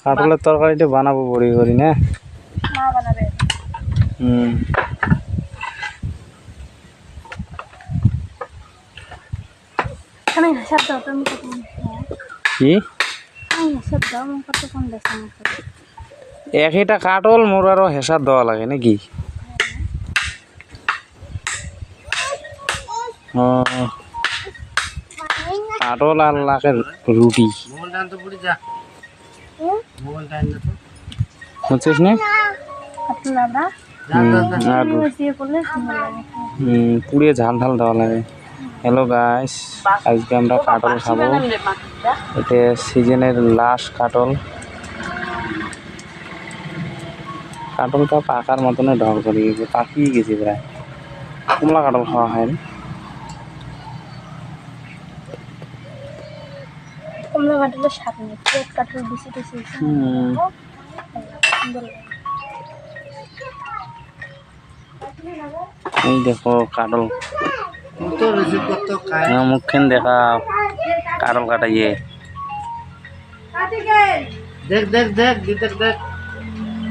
কাটলের তরকারিটা বানাবো বড়ি করি না। মা বানাবে। আমি হিসাব দাও তুমি কতক্ষণ কি আমি হিসাব দাও আমি কতক্ষণ বেসন একটা কাটল মোর আরো হেসার দেওয়া লাগে নাকি? কাটল আর লাগে রুটি বুঝছিস না? পুড়িয়ে ঝাল ঝাল দেওয়া লাগে। হ্যালো গাইস, আজকে আমরা কাটল খাবো। এটা সিজনের লাস্ট কাটল। কাটলটা পাকার মতনে ঢল করে গেছে, পাকিয়ে গেছে প্রায়। কমলা কাটল খাওয়া হয় না? কমলা কাটলের স্বাদ নেই, পেট কাটল বেশি বেশি এই দেখো কাটল, মুখখান দেখা কাটল কাটাইয়ে। দেখ দেখ দেখ দেখ দেখ